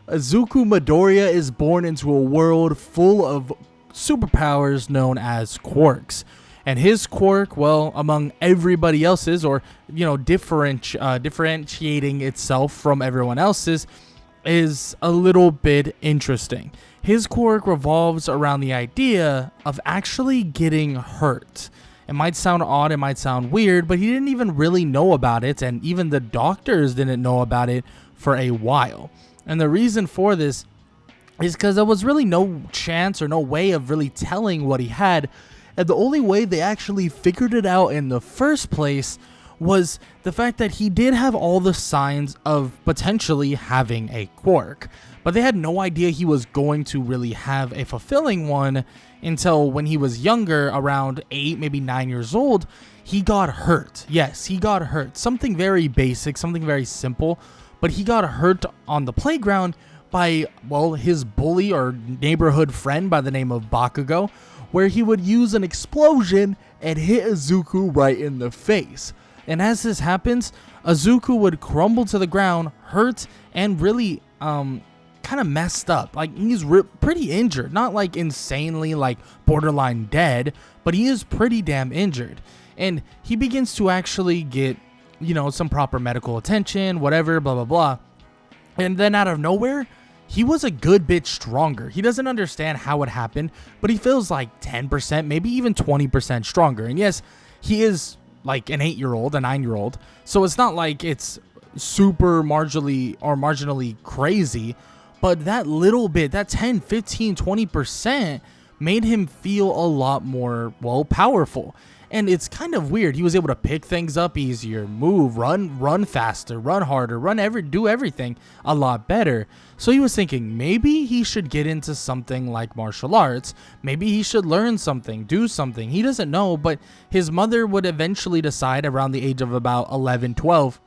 Izuku Midoriya is born into a world full of superpowers known as quirks. And his quirk, well, among everybody else's, or, differentiating itself from everyone else's, is a little bit interesting. His quirk revolves around the idea of actually getting hurt. It might sound odd, it might sound weird, but he didn't even really know about it, and even the doctors didn't know about it for a while. And the reason for this is because there was really no chance or no way of really telling what he had. And the only way they actually figured it out in the first place was the fact that he did have all the signs of potentially having a quirk. But they had no idea he was going to really have a fulfilling one until when he was younger, around 8, maybe 9 years old, he got hurt. Yes, he got hurt. Something very basic, something very simple. But he got hurt on the playground by, well, his bully or neighborhood friend by the name of Bakugo, where he would use an explosion and hit Izuku right in the face. And as this happens, Izuku would crumble to the ground, hurt, and really kind of messed up. Like, he's pretty injured. Not like insanely, like, borderline dead, but he is pretty damn injured. And he begins to actually get, some proper medical attention, whatever, blah, blah, blah. And then out of nowhere, he was a good bit stronger. He doesn't understand how it happened, but he feels like 10%, maybe even 20% stronger. And yes, he is like an 8-year-old, a 9-year-old. So it's not like it's super marginally crazy, but that little bit, that 10, 15, 20% made him feel a lot more, well, powerful. And it's kind of weird. He was able to pick things up easier, move, run faster, run harder, do everything a lot better. So he was thinking maybe he should get into something like martial arts. Maybe he should learn something, do something. He doesn't know, but his mother would eventually decide around the age of about 11, 12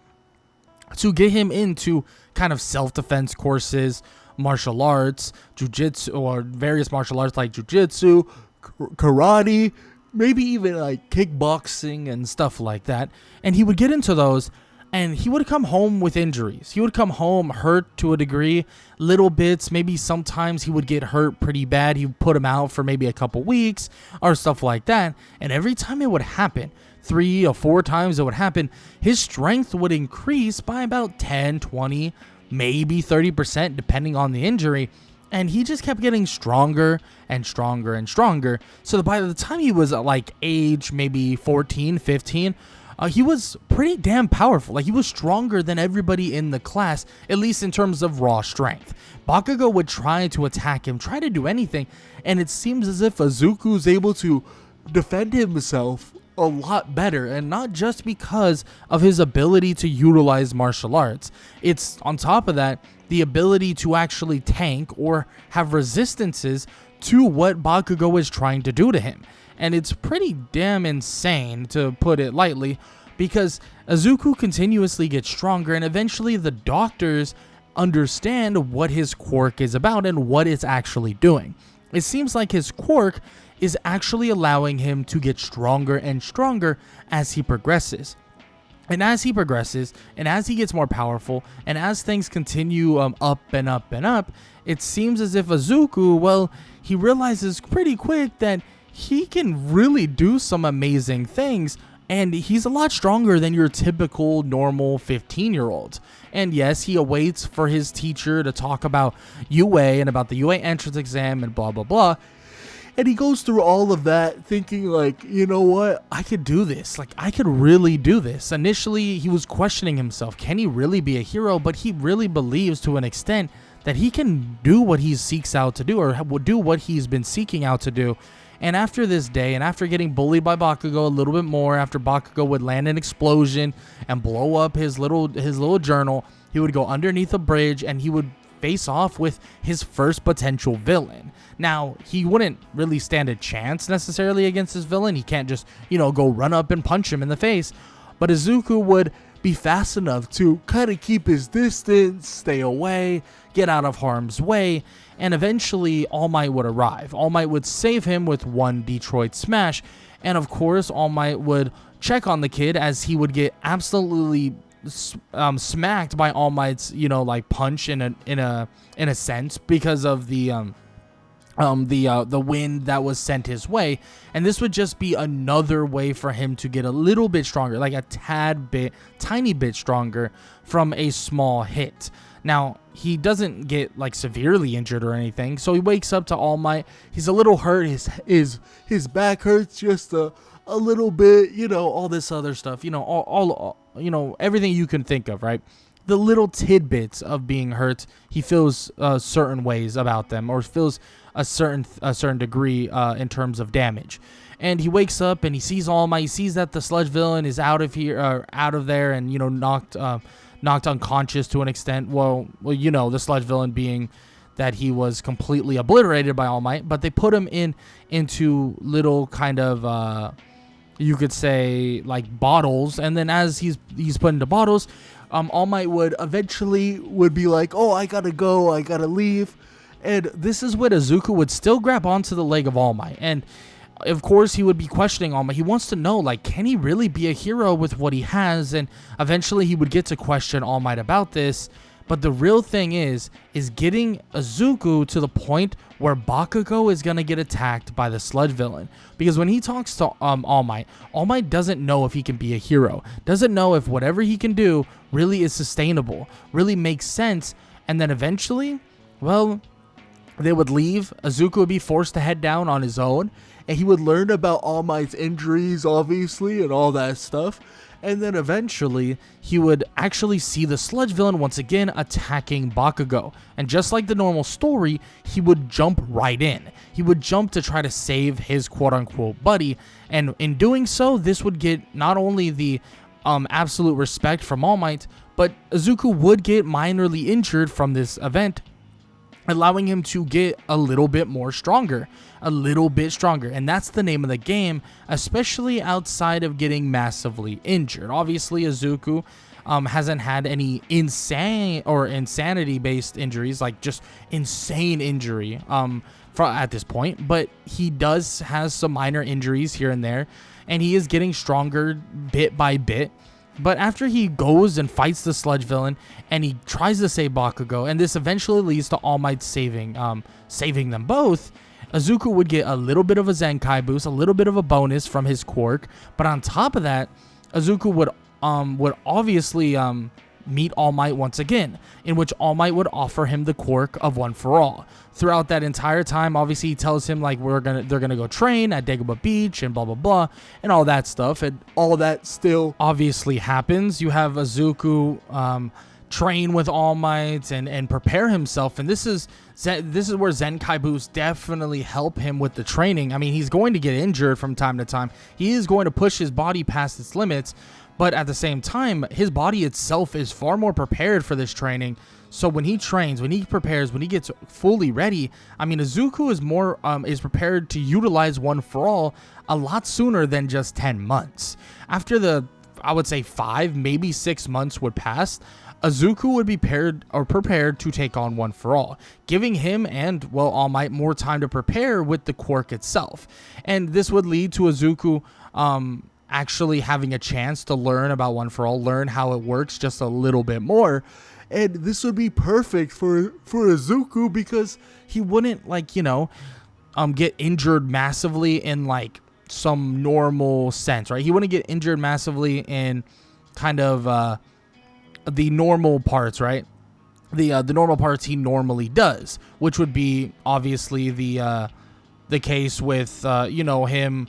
to get him into kind of self-defense courses, martial arts, jujitsu, or various martial arts like jujitsu, karate, maybe even like kickboxing and stuff like that. And he would get into those, and he would come home with injuries. He would come home hurt to a degree, little bits. Maybe sometimes he would get hurt pretty bad. He would put him out for maybe a couple weeks or stuff like that. And every time it would happen, 3 or 4 times it would happen, his strength would increase by about 10, 20, maybe 30%, depending on the injury. And he just kept getting stronger and stronger and stronger. So that by the time he was like age maybe 14, 15, he was pretty damn powerful. Like, he was stronger than everybody in the class, at least in terms of raw strength. Bakugo would try to attack him, try to do anything, and it seems as if Izuku's able to defend himself a lot better, and not just because of his ability to utilize martial arts. It's on top of that, the ability to actually tank or have resistances to what Bakugo is trying to do to him. And it's pretty damn insane, to put it lightly, because Izuku continuously gets stronger, and eventually the doctors understand what his quirk is about and what it's actually doing. It seems like his quirk is actually allowing him to get stronger and stronger as he progresses. And as he progresses, and as he gets more powerful, and as things continue up and up and up, it seems as if Izuku, well, he realizes pretty quick that he can really do some amazing things, and he's a lot stronger than your typical normal 15-year-old. And yes, he awaits for his teacher to talk about UA and about the UA entrance exam and blah, blah, blah. And he goes through all of that thinking like, you know what, I could do this. Like, I could really do this. Initially, he was questioning himself. Can he really be a hero? But he really believes to an extent that he can do what he seeks out to do, or do what he's been seeking out to do. And after this day, and after getting bullied by Bakugo a little bit more, after Bakugo would land an explosion and blow up his little journal, he would go underneath a bridge and he would face off with his first potential villain. Now, he wouldn't really stand a chance necessarily against his villain. He can't just, go run up and punch him in the face. But Izuku would be fast enough to kind of keep his distance, stay away, get out of harm's way, and eventually All Might would arrive. All Might would save him with one Detroit Smash, and of course All Might would check on the kid as he would get absolutely smacked by All Might's, like punch in a sense, because of the wind that was sent his way. And this would just be another way for him to get a little bit stronger, like a tiny bit stronger from a small hit. Now, he doesn't get like severely injured or anything, so he wakes up to All Might. He's a little hurt. His back hurts just a little bit, all this other stuff, all everything you can think of, right? The little tidbits of being hurt, he feels certain ways about them, or feels a certain degree in terms of damage. And he wakes up and he sees All Might. He sees that the sludge villain is out of there, and knocked unconscious to an extent. Well, the sludge villain being that he was completely obliterated by All Might, but they put him into little kind of you could say like bottles, and then as he's put into bottles, All Might would eventually be like, oh, I gotta go, I gotta leave. And this is when Izuku would still grab onto the leg of All Might. And of course, he would be questioning All Might. He wants to know, like, can he really be a hero with what he has? And eventually he would get to question All Might about this. But the real thing is getting Izuku to the point where Bakugo is going to get attacked by the sludge villain. Because when he talks to All Might doesn't know if he can be a hero. Doesn't know if whatever he can do really is sustainable, really makes sense. And then eventually, well, they would leave. Izuku would be forced to head down on his own. And he would learn about All Might's injuries, obviously, and all that stuff. And then eventually, he would actually see the sludge villain once again attacking Bakugo. And just like the normal story, he would jump right in. He would jump to try to save his quote-unquote buddy. And in doing so, this would get not only the absolute respect from All Might, but Izuku would get minorly injured from this event, allowing him to get a little bit stronger. And that's the name of the game, especially outside of getting massively injured. Obviously, Izuku hasn't had any insanity-based injuries, like just insane injury at this point, but he has some minor injuries here and there, and he is getting stronger bit by bit. But after he goes and fights the sludge villain, and he tries to save Bakugo, and this eventually leads to All Might saving them both, Izuku would get a little bit of a Zenkai boost, a little bit of a bonus from his quirk. But on top of that, Izuku would obviously meet All Might once again, in which All Might would offer him the quirk of One for All. Throughout that entire time, obviously he tells him like they're gonna go train at Dagobah Beach and blah blah blah and all that stuff, and all that still obviously happens. You have Izuku train with All Might and prepare himself, and this is where Zenkai boosts definitely help him with the training. I mean, he's going to get injured from time to time. He is going to push his body past its limits, but at the same time, his body itself is far more prepared for this training. So when he trains, when he prepares, when he gets fully ready, I mean, Izuku is prepared to utilize One for All a lot sooner than just 10 months. After I would say 5, maybe 6 months would pass, Izuku would be prepared to take on One for All, giving him and, well, All Might more time to prepare with the quirk itself. And this would lead to Izuku actually having a chance to learn about One for All, learn how it works just a little bit more. And this would be perfect for Izuku, because he wouldn't get injured massively in like some normal sense, right? He wouldn't get injured massively in kind of the normal parts, right? The normal parts he normally does, which would be obviously the case with him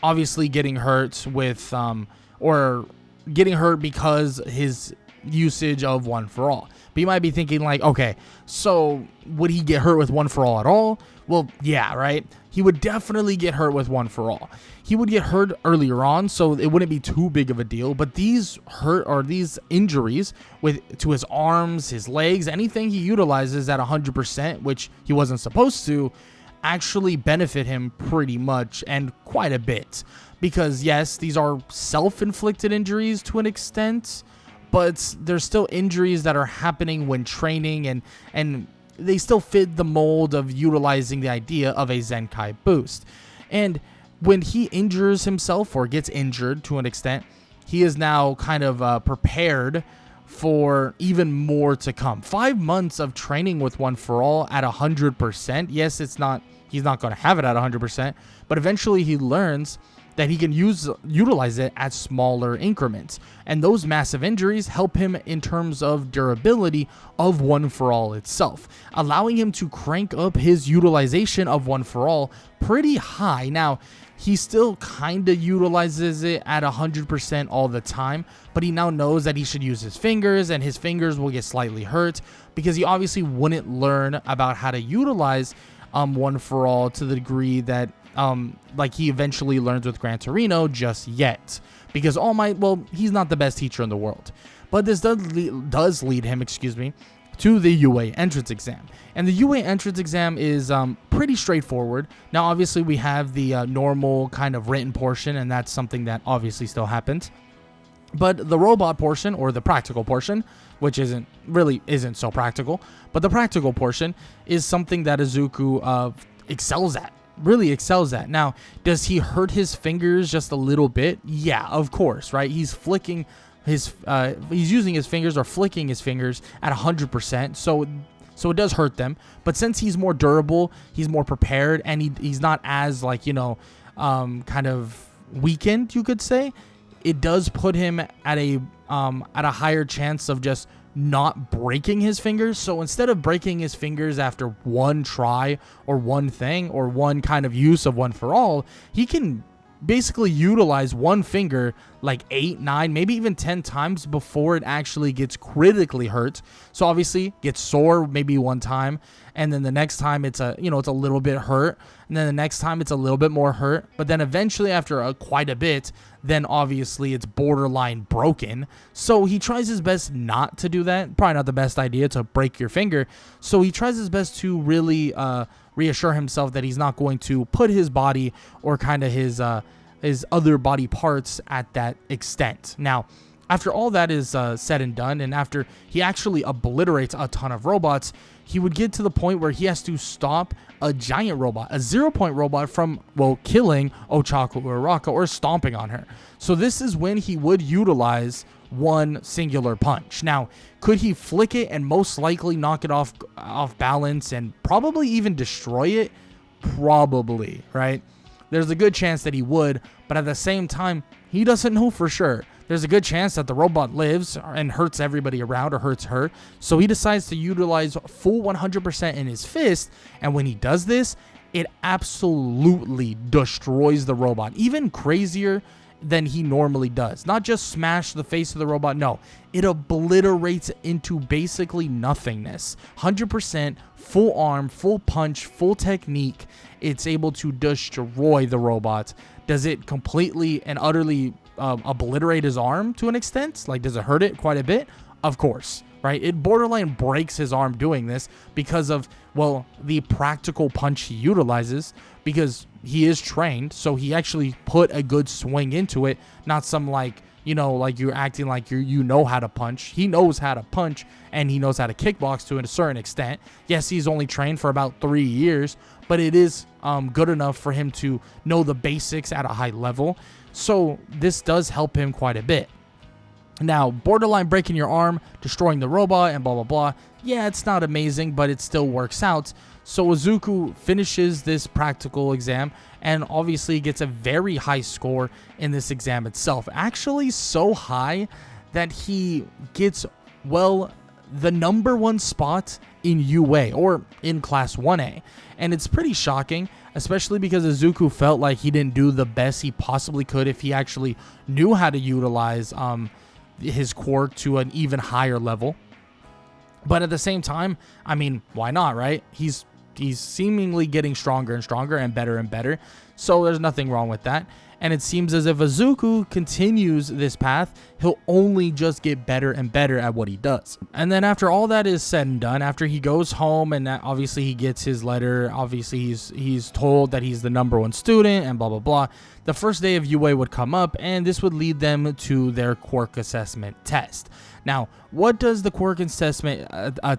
obviously getting hurt with or getting hurt because his usage of One for All. But you might be thinking like, okay, so would he get hurt with One for All at all? Well, yeah, right? He would definitely get hurt with One for All. He would get hurt earlier on, so it wouldn't be too big of a deal. But these these injuries to his arms, his legs, anything he utilizes at 100%, which he wasn't supposed to, actually benefit him pretty much and quite a bit. Because yes, these are self-inflicted injuries to an extent, but there's still injuries that are happening when training, and they still fit the mold of utilizing the idea of a Zenkai boost. And when he injures himself or gets injured to an extent, he is now kind of prepared for even more to come. 5 months of training with One For All at 100%. Yes, he's not going to have it at 100%, but eventually he learns that he can utilize it at smaller increments. And those massive injuries help him in terms of durability of One For All itself, allowing him to crank up his utilization of One For All pretty high. Now, he still kind of utilizes it at 100% all the time, but he now knows that he should use his fingers, and his fingers will get slightly hurt because he obviously wouldn't learn about how to utilize One For All to the degree that like he eventually learns with Gran Torino just yet, because he's not the best teacher in the world. But this does lead him, to the UA entrance exam. And the UA entrance exam is pretty straightforward. Now, obviously, we have the normal kind of written portion, and that's something that obviously still happens. But the robot portion, or the practical portion, which isn't so practical, but the practical portion is something that Izuku really excels at. Now, does he hurt his fingers just a little bit? Yeah, of course, right? He's flicking he's using his fingers or flicking his fingers at 100%, so it does hurt them. But since he's more durable, he's more prepared, and he's not as kind of weakened, you could say, it does put him at a higher chance of just not breaking his fingers. So instead of breaking his fingers after one try or one thing or one kind of use of One For All, he can basically utilize one finger like 8, 9, maybe even 10 times before it actually gets critically hurt. So obviously gets sore maybe one time, and then the next time it's a little bit hurt, and then the next time it's a little bit more hurt, but then eventually after quite a bit, then obviously it's borderline broken. So he tries his best not to do that. Probably not the best idea to break your finger. So he tries his best to really reassure himself that he's not going to put his body or kind of his other body parts at that extent. Now, after all that is said and done, and after he actually obliterates a ton of robots, he would get to the point where he has to stop a giant robot, a 0-point robot, from, killing Ochaku Uraraka or stomping on her. So this is when he would utilize one singular punch. Now, could he flick it and most likely knock it off balance and probably even destroy it? Probably, right? There's a good chance that he would, but at the same time, he doesn't know for sure. There's a good chance that the robot lives and hurts everybody around or hurts her. So he decides to utilize full 100% in his fist. And when he does this, it absolutely destroys the robot. Even crazier than he normally does. Not just smash the face of the robot. No, it obliterates into basically nothingness. 100% full arm, full punch, full technique. It's able to destroy the robot. Does it completely and utterly obliterate his arm to an extent? Like, does it hurt it quite a bit? Of course, right? It borderline breaks his arm doing this because of, the practical punch he utilizes, because he is trained, so he actually put a good swing into it, not some like you're acting like you know how to punch. He knows how to punch, and he knows how to kickbox to a certain extent. Yes, he's only trained for about 3 years, but it is good enough for him to know the basics at a high level. So this does help him quite a bit. Now, borderline breaking your arm, destroying the robot, and blah, blah, blah. Yeah, it's not amazing, but it still works out. So Izuku finishes this practical exam and obviously gets a very high score in this exam itself. Actually, so high that he gets, the number 1 spot in UA, or in Class 1A. And it's pretty shocking, especially because Izuku felt like he didn't do the best he possibly could if he actually knew how to utilize his quirk to an even higher level. But at the same time, I mean, why not, right? He's seemingly getting stronger and stronger and better, so there's nothing wrong with that. And it seems as if Izuku continues this path, he'll only just get better and better at what he does. And then after all that is said and done, after he goes home and obviously he gets his letter, obviously he's told that he's the number 1 student and blah, blah, blah. The first day of UA would come up, and this would lead them to their quirk assessment test. Now, what does the quirk assessment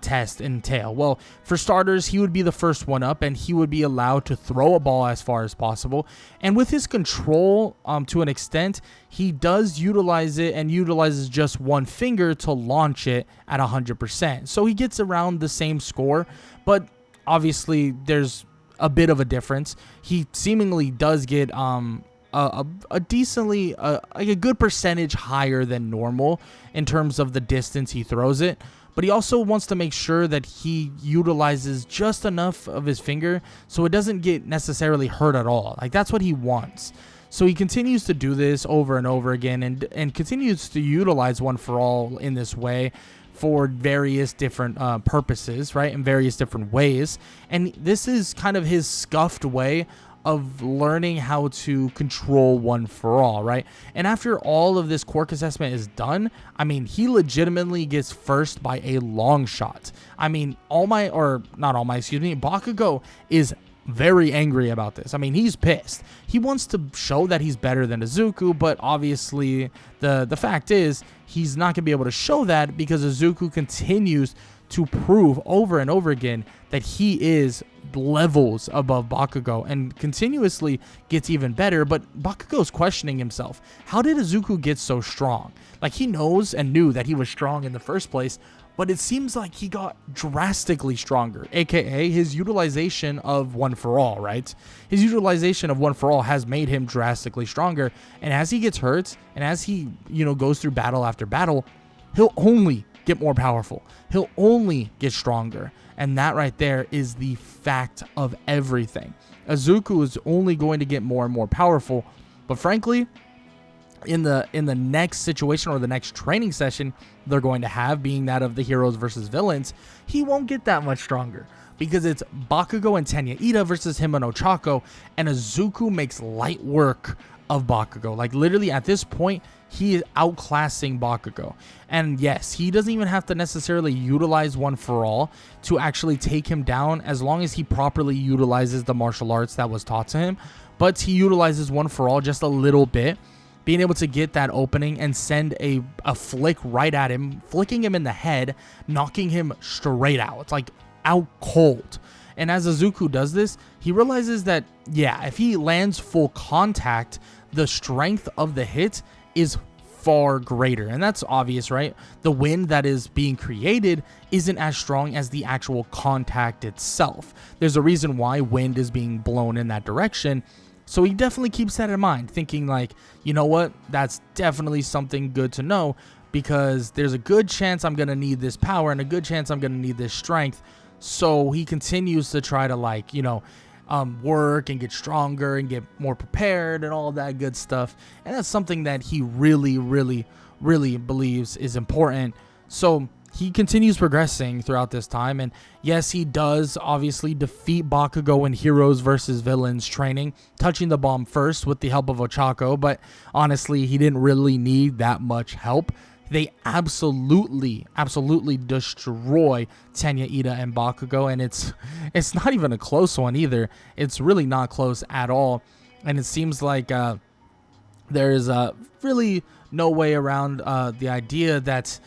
test entail? Well, for starters, he would be the first one up, and he would be allowed to throw a ball as far as possible. possible. And with his control, to an extent, he does utilize it and utilizes just one finger to launch it at 100%. So he gets around the same score, but obviously there's a bit of a difference. He seemingly does get a decently like a good percentage higher than normal in terms of the distance he throws it, but he also wants to make sure that he utilizes just enough of his finger so it doesn't get necessarily hurt at all. Like, that's what he wants. So he continues to do this over and over again, and continues to utilize One For All in this way for various different purposes, right, in various different ways. And this is kind of his scuffed way of learning how to control One For All, right? And after all of this quirk assessment is done, I mean, he legitimately gets first by a long shot. I mean, Bakugo is very angry about this. I mean, he's pissed. He wants to show that he's better than Izuku, but obviously the fact is he's not going to be able to show that because Izuku continues to prove over and over again that he is levels above Bakugo and continuously gets even better. But Bakugo's questioning himself. How did Izuku get so strong? Like, he knows and knew that he was strong in the first place, but it seems like he got drastically stronger, aka his utilization of One For All, right? His utilization of One For All has made him drastically stronger, and as he gets hurt and as he, goes through battle after battle, he'll only get more powerful. He'll only get stronger. And that right there is the fact of everything. Izuku is only going to get more and more powerful. But frankly, in the next situation or the next training session they're going to have, being that of the heroes versus villains, he won't get that much stronger. Because it's Bakugo and Tenya Ida versus him and Ochako. And Izuku makes light work of Bakugo. Like, literally at this point, he is outclassing Bakugo. And yes, he doesn't even have to necessarily utilize One For All to actually take him down, as long as he properly utilizes the martial arts that was taught to him. But he utilizes One For All just a little bit, being able to get that opening and send a flick right at him, flicking him in the head, knocking him straight out. It's like out cold. And as Izuku does this, he realizes that, yeah, if he lands full contact, the strength of the hit is far greater. And that's obvious, right? The wind that is being created isn't as strong as the actual contact itself. There's a reason why wind is being blown in that direction. So he definitely keeps that in mind, thinking like, you know what? That's definitely something good to know, because there's a good chance I'm going to need this power and a good chance I'm going to need this strength. So he continues to try to work and get stronger and get more prepared and all that good stuff. And that's something that he really, really, really believes is important. So he continues progressing throughout this time. And yes, he does obviously defeat Bakugo in Heroes versus Villains training, touching the bomb first with the help of Ochako. But honestly, he didn't really need that much help. They absolutely destroy Tenya Ida and Bakugo, and it's not even a close one either. It's really not close at all, and it seems like there's really no way around the idea that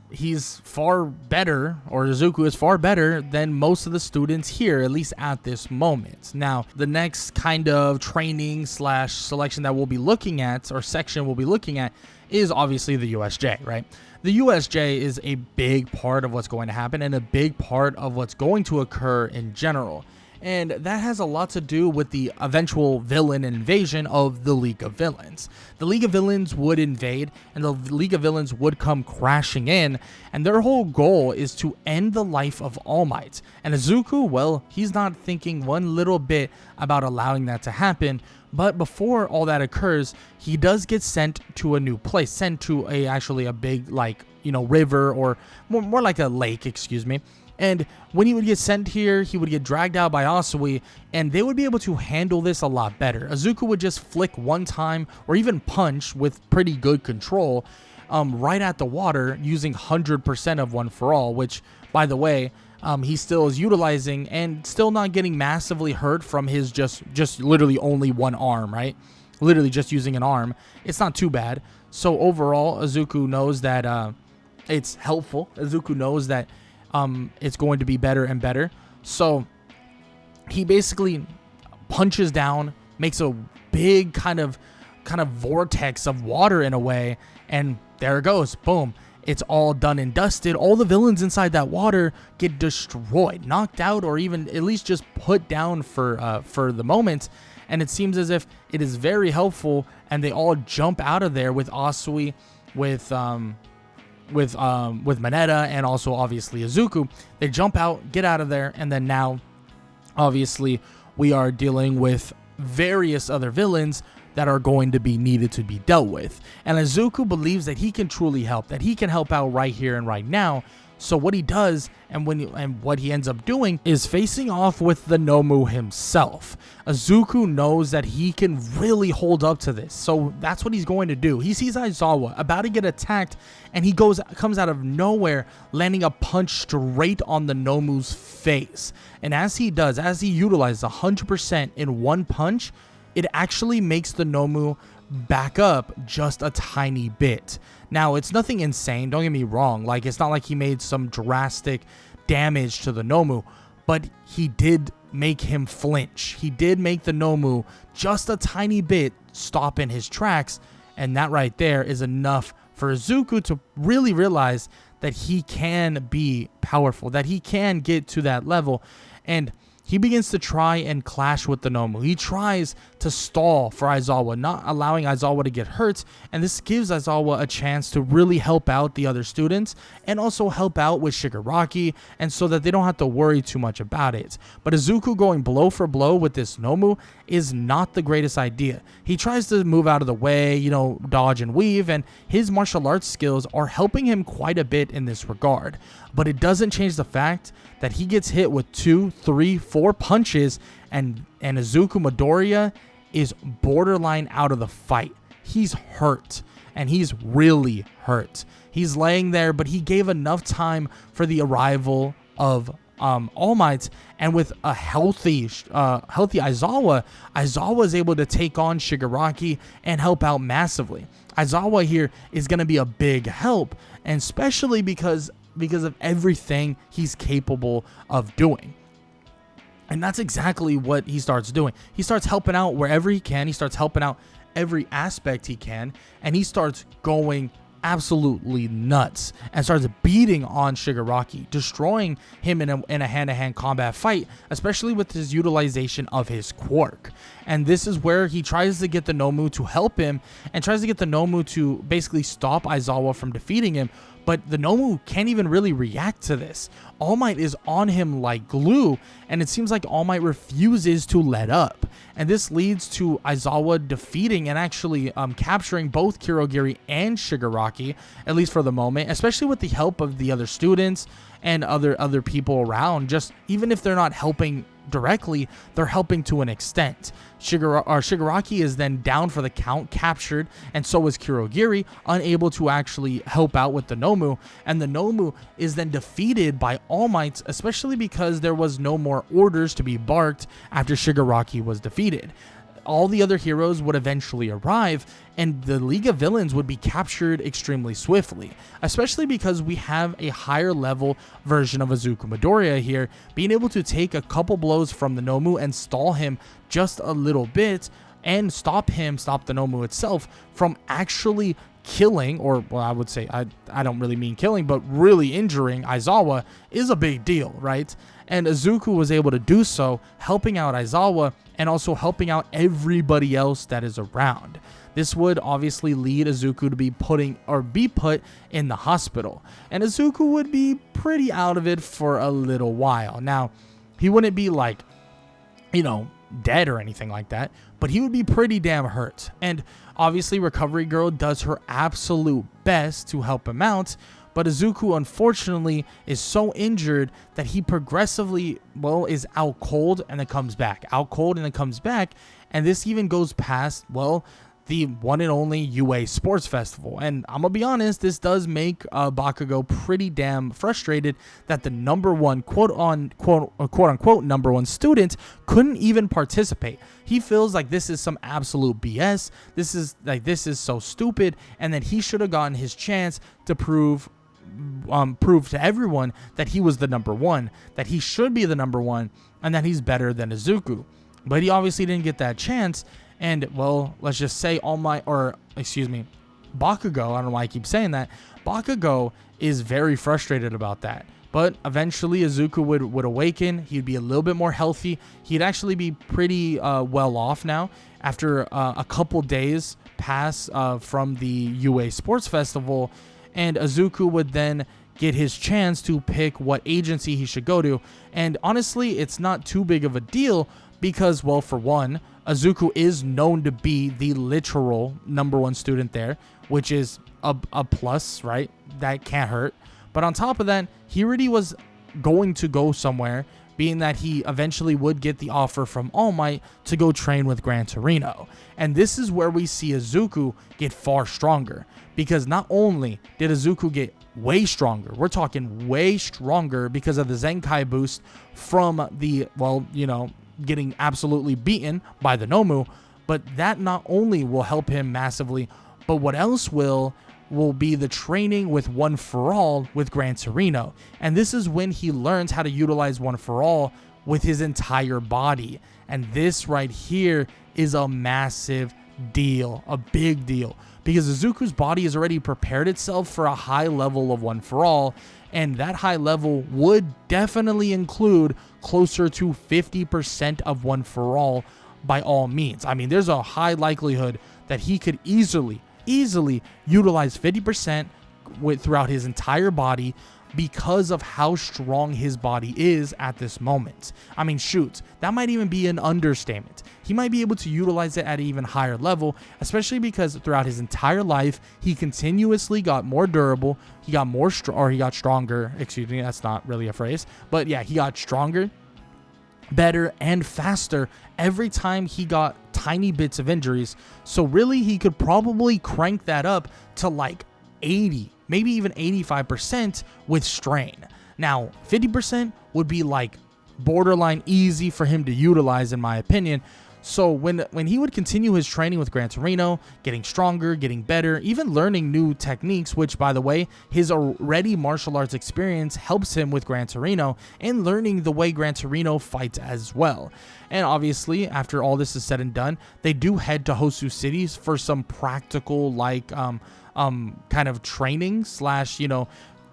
he's far better, or Izuku is far better than most of the students here, at least at this moment. Now, the next kind of training / selection that we'll be looking at, or section we'll be looking at, is obviously the USJ, right? The USJ is a big part of what's going to happen and a big part of what's going to occur in general. And that has a lot to do with the eventual villain invasion of the League of Villains. The League of Villains would invade, and the League of Villains would come crashing in, and their whole goal is to end the life of All Might. And Izuku, well, he's not thinking one little bit about allowing that to happen. But before all that occurs, he does get sent to a new place, sent to a big, river, or more like a lake, excuse me. And when he would get sent here, he would get dragged out by Asui, and they would be able to handle this a lot better. Izuku would just flick one time, or even punch with pretty good control, right at the water, using 100% of One For All, which, by the way, he still is utilizing and still not getting massively hurt from his just literally only one arm, right? Literally just using an arm. It's not too bad. So overall, Izuku knows that it's helpful. Izuku knows that it's going to be better and better. So he basically punches down, makes a big kind of vortex of water in a way, and there it goes, boom, it's all done and dusted. All the villains inside that water get destroyed, knocked out, or even at least just put down for the moment. And it seems as if it is very helpful, and they all jump out of there with Asui, with Mineta, and also obviously Izuku. They jump out, get out of there, and then now obviously we are dealing with various other villains that are going to be needed to be dealt with. And Izuku believes that he can truly help, that he can help out right here and right now. So what he does, and what he ends up doing, is facing off with the Nomu himself. Izuku knows that he can really hold up to this, so that's what he's going to do. He sees Aizawa about to get attacked, and he comes out of nowhere, landing a punch straight on the Nomu's face. And as he utilizes 100% in one punch, it actually makes the Nomu back up just a tiny bit. Now, it's nothing insane, don't get me wrong, like it's not like he made some drastic damage to the Nomu, but he did make him flinch. He did make the Nomu just a tiny bit stop in his tracks, and that right there is enough for Izuku to really realize that he can be powerful, that he can get to that level. And he begins to try and clash with the Nomu. He tries to stall for Aizawa, not allowing Aizawa to get hurt, and this gives Aizawa a chance to really help out the other students and also help out with Shigaraki, and so that they don't have to worry too much about it. But Izuku going blow for blow with this Nomu is not the greatest idea. He tries to move out of the way, dodge and weave, and his martial arts skills are helping him quite a bit in this regard. But it doesn't change the fact that he gets hit with 2, 3, 4 punches, and Izuku Midoriya is borderline out of the fight. He's hurt, and he's really hurt. He's laying there, but he gave enough time for the arrival of All Might, and with a healthy Aizawa is able to take on Shigaraki and help out massively. Aizawa here is going to be a big help, and especially because of everything he's capable of doing. And that's exactly what he starts doing. He starts helping out wherever he can. He starts helping out every aspect he can, and he starts going absolutely nuts and starts beating on Shigaraki, destroying him in a hand-to-hand combat fight, especially with his utilization of his Quirk. And this is where he tries to get the Nomu to help him, and tries to get the Nomu to basically stop Aizawa from defeating him. But the Nomu can't even really react to this. All Might is on him like glue, and it seems like All Might refuses to let up. And this leads to Aizawa defeating and actually capturing both Kurogiri and Shigaraki, at least for the moment, especially with the help of the other students and other people around. Just even if they're not helping directly, they're helping to an extent. Shigaraki is then down for the count, captured, and so is Kurogiri, unable to actually help out with the Nomu, and the Nomu is then defeated by All Might, especially because there was no more orders to be barked after Shigaraki was defeated. All the other heroes would eventually arrive, and the League of Villains would be captured extremely swiftly, especially because we have a higher level version of Izuku Midoriya here, being able to take a couple blows from the Nomu and stall him just a little bit, and stop the Nomu itself from actually killing, or well, I would say, I don't really mean killing, but really injuring Aizawa is a big deal, right? And Izuku was able to do so, helping out Aizawa and also helping out everybody else that is around. This would obviously lead Izuku to be put in the hospital, and Izuku would be pretty out of it for a little while. Now, he wouldn't be like, dead or anything like that, but he would be pretty damn hurt. And obviously Recovery Girl does her absolute best to help him out, but Izuku unfortunately is so injured that he progressively, is out cold and then comes back, and this even goes past, the one and only UA Sports Festival. And I'm gonna be honest, this does make Bakugo pretty damn frustrated that the number one quote unquote number one student couldn't even participate. He feels like this is some absolute BS. This is so stupid, and that he should have gotten his chance to prove to everyone that he was the number one, that he should be the number one, and that he's better than Izuku. But he obviously didn't get that chance. And, well, let's just say Bakugo, I don't know why I keep saying that. Bakugo is very frustrated about that. But eventually Izuku would awaken. He'd be a little bit more healthy. He'd actually be pretty well off now. After a couple days pass from the UA Sports Festival, and Izuku would then get his chance to pick what agency he should go to. And honestly, it's not too big of a deal because, well, for one, Izuku is known to be the literal #1 student there, which is a plus, right? That can't hurt. But on top of that, he already was going to go somewhere, being that he eventually would get the offer from All Might to go train with Gran Torino. And this is where we see Izuku get far stronger, because not only did Izuku get way stronger, we're talking way stronger because of the Zenkai boost from the, well, getting absolutely beaten by the Nomu, but that not only will help him massively, but what else will be the training with One For All with Gran Torino. And this is when he learns how to utilize One For All with his entire body. And this right here is a massive deal, a big deal, because Izuku's body has already prepared itself for a high level of One For All, and that high level would definitely include closer to 50% of One For All by all means. I mean, there's a high likelihood that he could easily utilize 50% throughout his entire body because of how strong his body is at this moment. I mean, shoot, that might even be an understatement. He might be able to utilize it at an even higher level, especially because throughout his entire life, he continuously got more durable. He got he got stronger. Excuse me, that's not really a phrase, but yeah, he got stronger, better, and faster every time he got tiny bits of injuries. So really, he could probably crank that up to like 80, maybe even 85% with strain. Now, 50% would be like borderline easy for him to utilize, in my opinion. So when he would continue his training with Gran Torino, getting stronger, getting better, even learning new techniques, which, by the way, his already martial arts experience helps him with Gran Torino and learning the way Gran Torino fights as well. And obviously, after all this is said and done, they do head to Hosu cities for some practical, like, kind of training /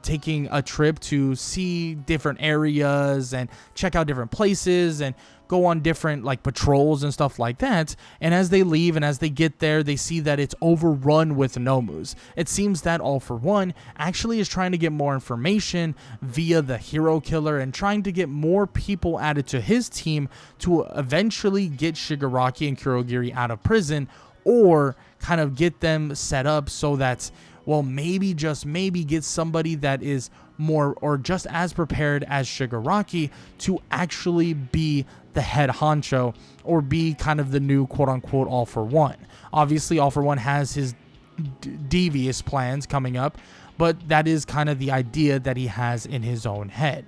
taking a trip to see different areas and check out different places and go on different like patrols and stuff like that. And as they leave and as they get there, they see that it's overrun with Nomus. It seems that All For One actually is trying to get more information via the hero killer and trying to get more people added to his team to eventually get Shigaraki and Kurogiri out of prison, or kind of get them set up so that, well, maybe, just maybe, get somebody that is more or just as prepared as Shigaraki to actually be the head honcho or be kind of the new quote-unquote All For One. Obviously, All For One has his devious plans coming up, but that is kind of the idea that he has in his own head,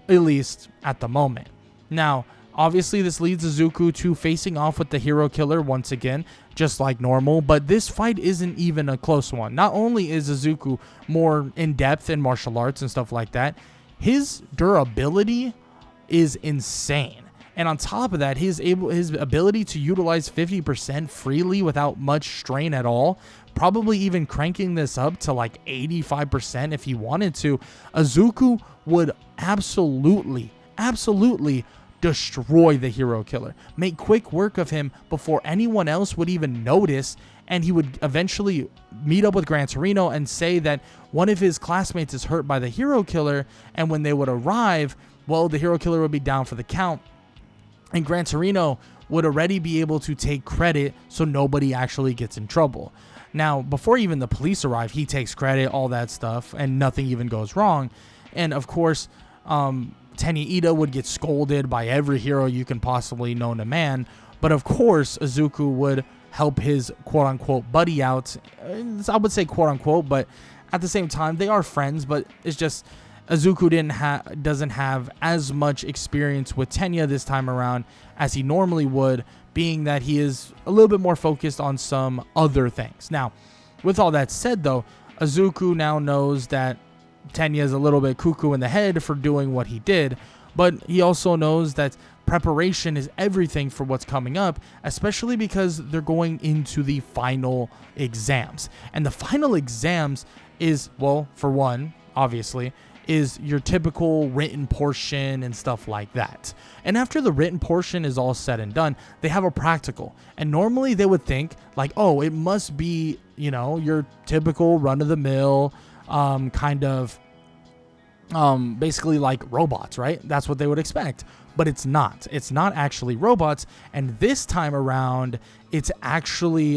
at least at the moment. Now, obviously, this leads Izuku to facing off with the hero killer once again, just like normal, but this fight isn't even a close one. Not only is Izuku more in-depth in martial arts and stuff like that, his durability is insane. And on top of that, his ability to utilize 50% freely without much strain at all, probably even cranking this up to like 85% if he wanted to, Izuku would absolutely destroy the hero killer, make quick work of him before anyone else would even notice, and he would eventually meet up with Gran Torino and say that one of his classmates is hurt by the hero killer, and when they would arrive, well, the hero killer would be down for the count, and Gran Torino would already be able to take credit so nobody actually gets in trouble. Now, before even the police arrive, he takes credit, all that stuff, and nothing even goes wrong. And of course, Tenya Ida would get scolded by every hero you can possibly known to man, but of course Izuku would help his quote-unquote buddy out. I would say quote-unquote, but at the same time they are friends, but it's just Izuku doesn't have as much experience with Tenya this time around as he normally would, being that he is a little bit more focused on some other things. Now, with all that said though, Izuku now knows that Tenya is a little bit cuckoo in the head for doing what he did, but he also knows that preparation is everything for what's coming up, especially because they're going into the final exams. And the final exams is, well, for one, obviously, is your typical written portion and stuff like that. And after the written portion is all said and done, they have a practical. And normally they would think like, oh, it must be, your typical run-of-the-mill kind of basically like robots, right? That's what they would expect. But it's not. It's not actually robots. And this time around, it's actually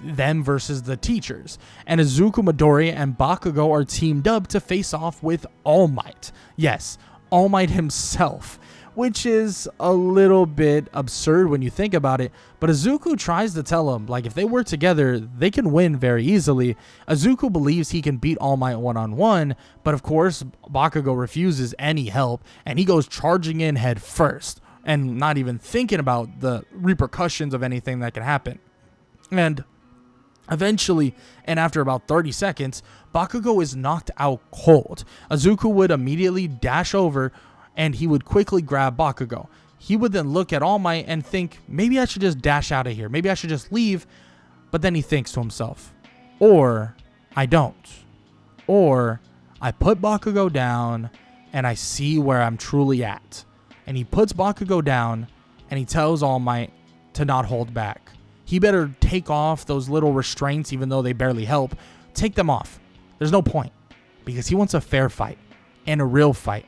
them versus the teachers. And Izuku, Midoriya, and Bakugo are teamed up to face off with All Might. Yes, All Might himself, which is a little bit absurd when you think about it. But Izuku tries to tell him, like, if they work together, they can win very easily. Izuku believes he can beat All Might one-on-one, but of course, Bakugo refuses any help, and he goes charging in head first, and not even thinking about the repercussions of anything that can happen. And eventually, and after about 30 seconds, Bakugo is knocked out cold. Izuku would immediately dash over, and he would quickly grab Bakugo. He would then look at All Might and think, maybe I should just dash out of here. Maybe I should just leave. But then he thinks to himself, or I don't. Or I put Bakugo down and I see where I'm truly at. And he puts Bakugo down and he tells All Might to not hold back. He better take off those little restraints, even though they barely help. Take them off. There's no point, because he wants a fair fight and a real fight.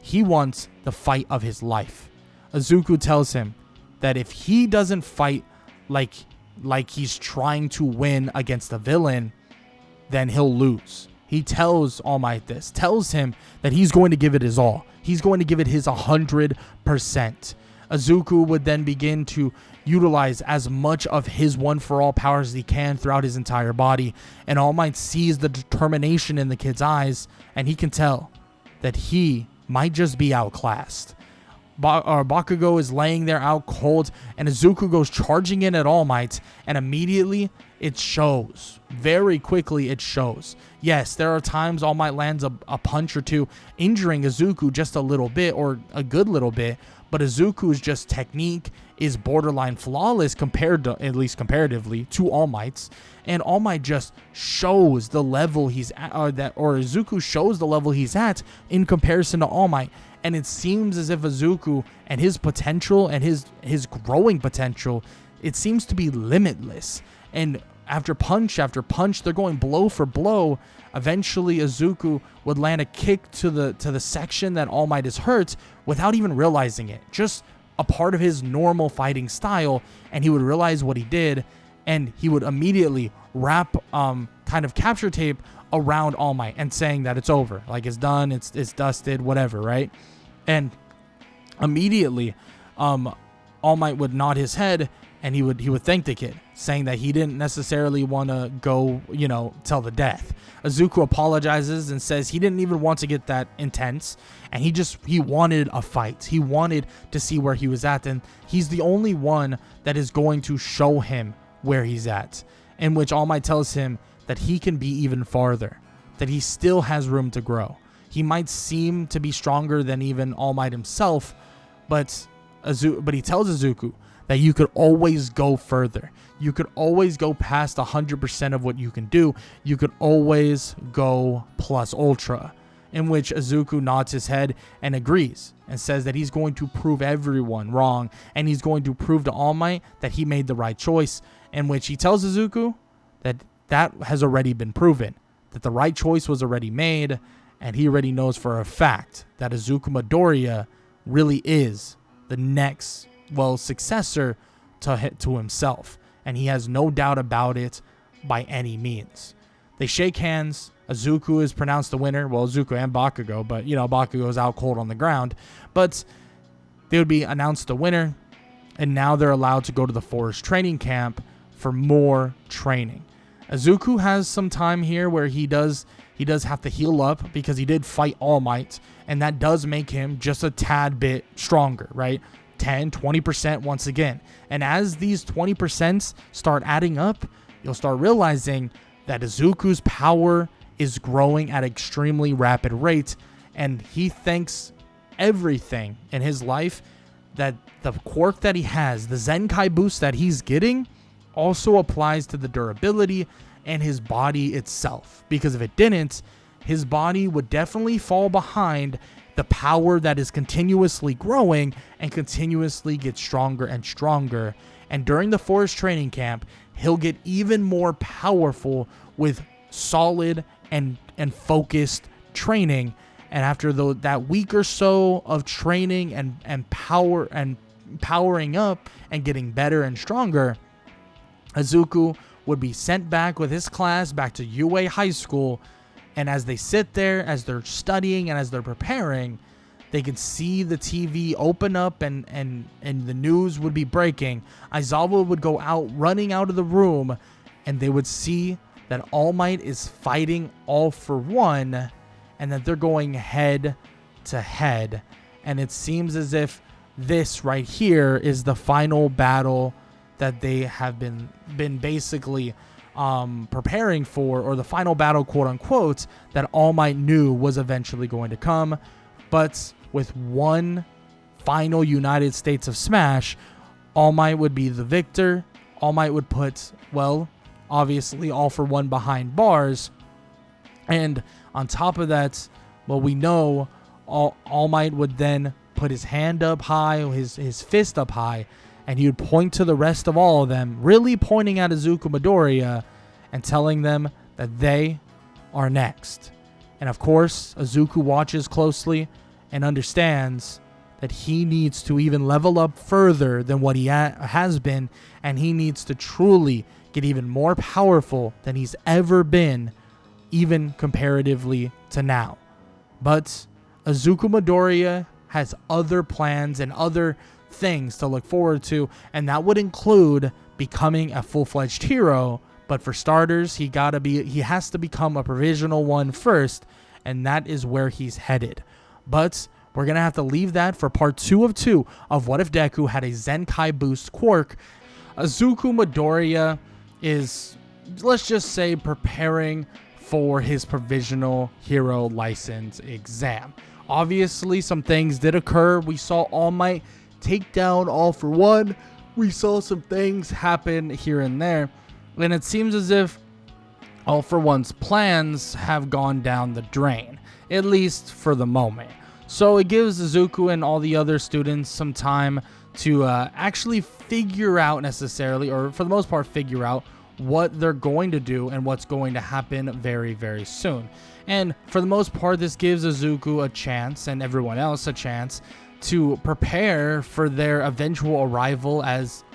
He wants the fight of his life. Izuku tells him that if he doesn't fight like he's trying to win against a villain, then he'll lose. He tells All Might this, tells him that he's going to give it his all. He's going to give it his 100%. Izuku would then begin to utilize as much of his one-for-all powers as he can throughout his entire body, and All Might sees the determination in the kid's eyes, and he can tell that he might just be outclassed. Bakugo is laying there out cold, and Izuku goes charging in at All Might, and immediately it shows. Very quickly it shows. Yes, there are times All Might lands a punch or two, injuring Izuku just a little bit, or a good little bit, but Izuku's just technique is borderline flawless compared to, at least comparatively, to All Might's. And All Might just shows the level he's at, or Izuku shows the level he's at in comparison to All Might. And it seems as if Izuku and his potential and his growing potential, it seems to be limitless. And after punch, they're going blow for blow. Eventually, Izuku would land a kick to the section that All Might is hurt without even realizing it. Just a part of his normal fighting style, and he would realize what he did, and he would immediately wrap kind of capture tape around All Might and saying that it's over, like it's done, it's dusted, whatever, right? And immediately, All Might would nod his head, and he would thank the kid, saying that he didn't necessarily want to go, till the death. Izuku apologizes and says he didn't even want to get that intense, and he wanted a fight. He wanted to see where he was at, and he's the only one that is going to show him where he's at, in which All Might tells him that he can be even farther, that he still has room to grow. He might seem to be stronger than even All Might himself, but he tells Izuku that you could always go further. You could always go past 100% of what you can do. You could always go plus ultra, in which Izuku nods his head and agrees and says that he's going to prove everyone wrong, and he's going to prove to All Might that he made the right choice, in which he tells Izuku that has already been proven, that the right choice was already made, and he already knows for a fact that Izuku Midoriya really is the next, successor to himself, and he has no doubt about it by any means. They shake hands. Izuku is pronounced the winner. Well, Izuku and Bakugo, but Bakugo is out cold on the ground. But they would be announced the winner, and now they're allowed to go to the forest training camp for more training. Izuku has some time here where he does have to heal up, because he did fight All Might, and that does make him just a tad bit stronger, right? 10, 20% once again. And as these 20% start adding up, you'll start realizing that Izuku's power is growing at an extremely rapid rate, and he thanks everything in his life that the quirk that he has, the Zenkai boost that he's getting, also applies to the durability and his body itself. Because if it didn't, his body would definitely fall behind the power that is continuously growing and continuously gets stronger and stronger. And during the forest training camp, he'll get even more powerful with solid and focused training. And after that week or so of training and powering up and getting better and stronger, Izuku would be sent back with his class back to UA High School. And as they sit there, as they're studying and as they're preparing, they could see the TV open up and the news would be breaking. Aizawa would go out, running out of the room, and they would see that All Might is fighting All for One, and that they're going head to head. And it seems as if this right here is the final battle that they have been basically preparing for, or the final battle, quote unquote, that All Might knew was eventually going to come. But with one final United States of Smash, All Might would be the victor. All Might would put, well, obviously All for One behind bars. And on top of that, well, we know All Might would then put his hand up high, his fist up high, and he would point to the rest of all of them, really pointing at Izuku Midoriya and telling them that they are next. And of course, Izuku watches closely and understands that he needs to even level up further than what he has been, and he needs to truly get even more powerful than he's ever been, even comparatively to now. But Izuku Midoriya has other plans and other things to look forward to, and that would include becoming a full-fledged hero. But for starters, he has to become a provisional one first, and that is where he's headed. But we're gonna have to leave that for part 2 of 2 of What If Deku Had a Zenkai Boost Quirk. Izuku Midoriya is, let's just say, preparing for his provisional hero license exam. Obviously, some things did occur. We saw All Might take down All for One. We saw some things happen here and there. And it seems as if All for One's plans have gone down the drain, at least for the moment. So it gives Izuku and all the other students some time to actually figure out necessarily, or for the most part, figure out what they're going to do and what's going to happen very, very soon. And for the most part, this gives Izuku a chance and everyone else a chance to prepare for their eventual arrival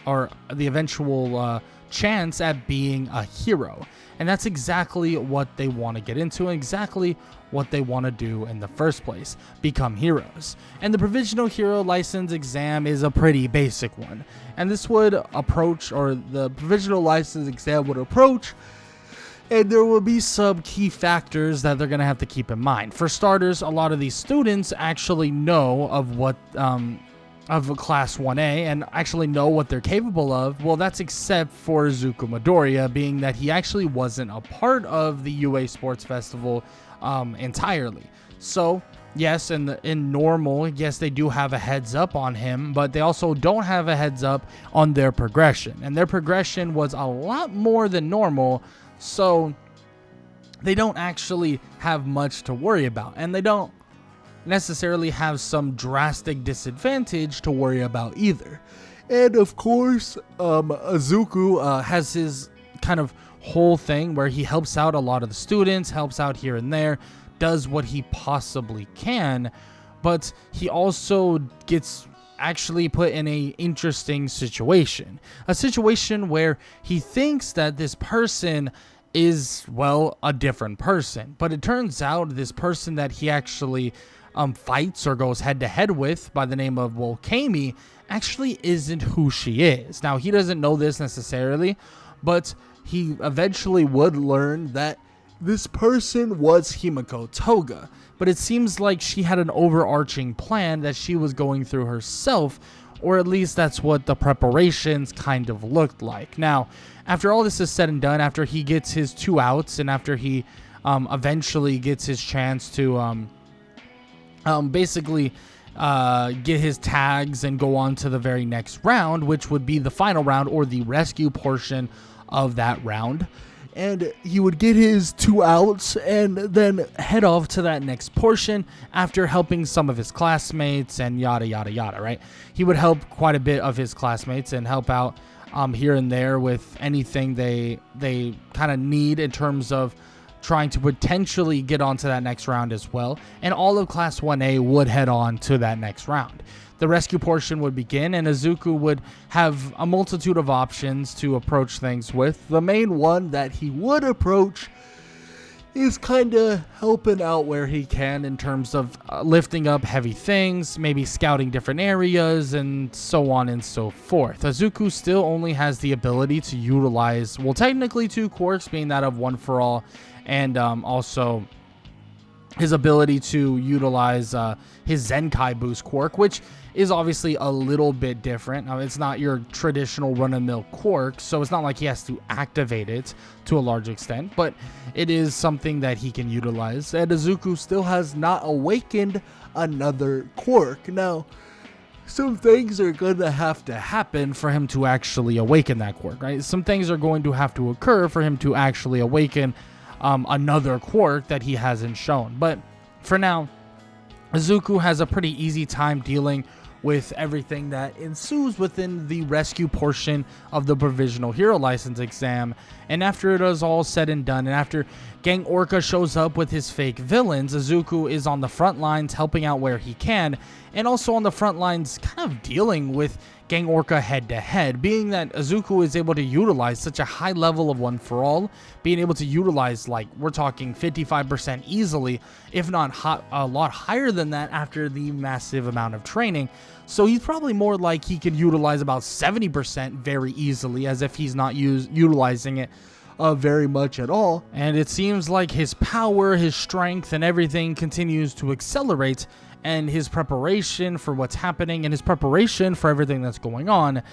or the eventual chance at being a hero. And that's exactly what they want to get into, and exactly what they want to do in the first place: become heroes. And the provisional hero license exam is a pretty basic one. And this would approach, or the provisional license exam would approach, and there will be some key factors that they're going to have to keep in mind. For starters, a lot of these students actually know of what of Class 1A and actually know what they're capable of. Well, that's except for Izuku Midoriya, being that he actually wasn't a part of the UA Sports Festival entirely. So, yes, in normal, yes, they do have a heads up on him, but they also don't have a heads up on their progression. And their progression was a lot more than normal, so they don't actually have much to worry about. And they don't necessarily have some drastic disadvantage to worry about either. And of course, Izuku has his kind of whole thing where he helps out a lot of the students, helps out here and there, does what he possibly can, but he also gets actually put in a interesting situation. A situation where he thinks that this person is, well, a different person. But it turns out this person that he actually fights or goes head-to-head with by the name of Kami actually isn't who she is. Now, he doesn't know this necessarily, but he eventually would learn that this person was Himiko Toga. But it seems like she had an overarching plan that she was going through herself, or at least that's what the preparations kind of looked like. Now, after all this is said and done, after he gets his 2 outs, and after he eventually gets his chance to basically get his tags and go on to the very next round, which would be the final round or the rescue portion of that round. And he would get his 2 outs and then head off to that next portion after helping some of his classmates and yada, yada, yada, right? He would help quite a bit of his classmates and help out here and there with anything they kind of need in terms of trying to potentially get onto that next round as well. And all of Class 1A would head on to that next round. The rescue portion would begin, and Izuku would have a multitude of options to approach things with. The main one that he would approach is kind of helping out where he can in terms of lifting up heavy things, maybe scouting different areas, and so on and so forth. Izuku still only has the ability to utilize, well, technically 2 quirks, being that of One for All, and also his ability to utilize his Zenkai boost quirk, which is obviously a little bit different. Now, it's not your traditional run-of-the-mill quirk, so it's not like he has to activate it to a large extent, but it is something that he can utilize. And Izuku still has not awakened another quirk. Now, some things are going to have to happen for him to actually awaken that quirk, right? Some things are going to have to occur for him to actually awaken another quirk that he hasn't shown. But for now, Izuku has a pretty easy time dealing with everything that ensues within the rescue portion of the Provisional Hero License exam. And after it is all said and done, and after Gang Orca shows up with his fake villains, Izuku is on the front lines helping out where he can, and also on the front lines kind of dealing with Gang Orca head to head, being that Izuku is able to utilize such a high level of One for All, being able to utilize, like, we're talking 55% easily, if not a lot higher than that after the massive amount of training. So he's probably more like he could utilize about 70% very easily, as if he's not utilizing it very much at all. And it seems like his power, his strength, and everything continues to accelerate, and his preparation for what's happening and his preparation for everything that's going on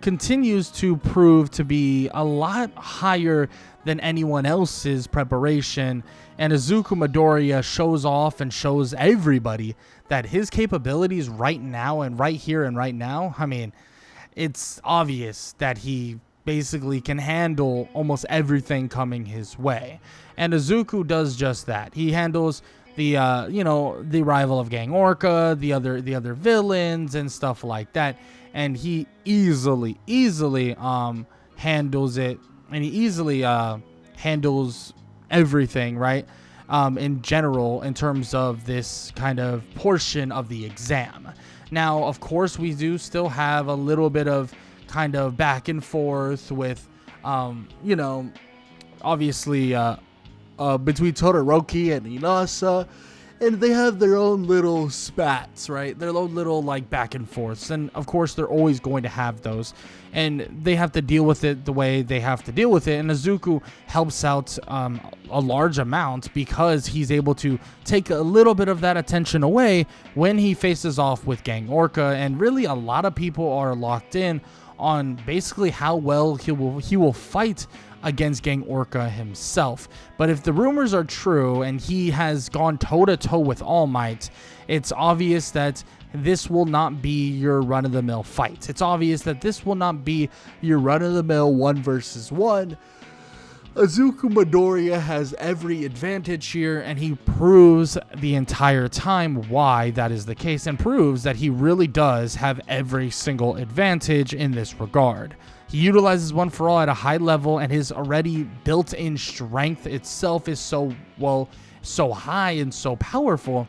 continues to prove to be a lot higher than anyone else's preparation. And Izuku Midoriya shows off and shows everybody that his capabilities right now and right here and right now, I mean, it's obvious that he basically can handle almost everything coming his way. And Izuku does just that. He handles the the arrival of Gang Orca, the other villains and stuff like that, and he easily handles it, and he easily handles everything, right? In general, in terms of this kind of portion of the exam. Now, of course, we do still have a little bit of kind of back and forth with, obviously, between Todoroki and Inasa, and they have their own little spats, right? Their own little, like, back and forths, and of course they're always going to have those, and they have to deal with it the way they have to deal with it. And Izuku helps out a large amount because he's able to take a little bit of that attention away when he faces off with Gang Orca, and really a lot of people are locked in on basically how well he will fight against Gang Orca himself. But if the rumors are true and he has gone toe-to-toe with All Might, it's obvious that this will not be your run-of-the-mill fight. It's obvious that this will not be your run-of-the-mill 1 versus 1. Izuku Midoriya has every advantage here, and he proves the entire time why that is the case, and proves that he really does have every single advantage in this regard. He utilizes One for All at a high level, and his already built-in strength itself is so high and so powerful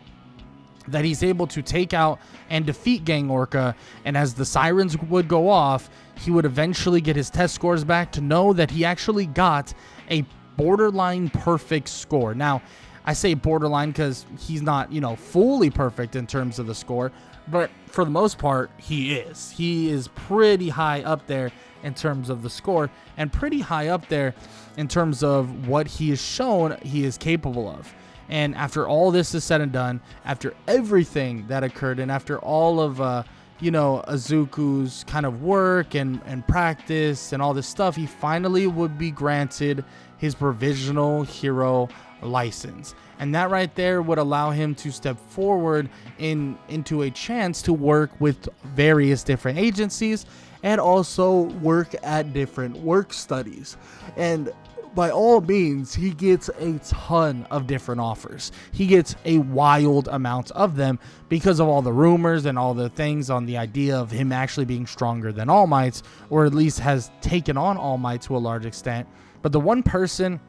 that he's able to take out and defeat Gang Orca. And as the sirens would go off, he would eventually get his test scores back to know that he actually got a borderline perfect score. Now, I say borderline because he's not, fully perfect in terms of the score, but for the most part, he is. He is pretty high up there in terms of the score, and pretty high up there in terms of what he has shown he is capable of. And after all this is said and done, after everything that occurred, and after all of Izuku's kind of work and practice and all this stuff, he finally would be granted his Provisional Hero license. And that right there would allow him to step forward into a chance to work with various different agencies and also work at different work studies. And by all means, he gets a ton of different offers. He gets a wild amount of them because of all the rumors and all the things on the idea of him actually being stronger than All Might, or at least has taken on All Might to a large extent. But the one person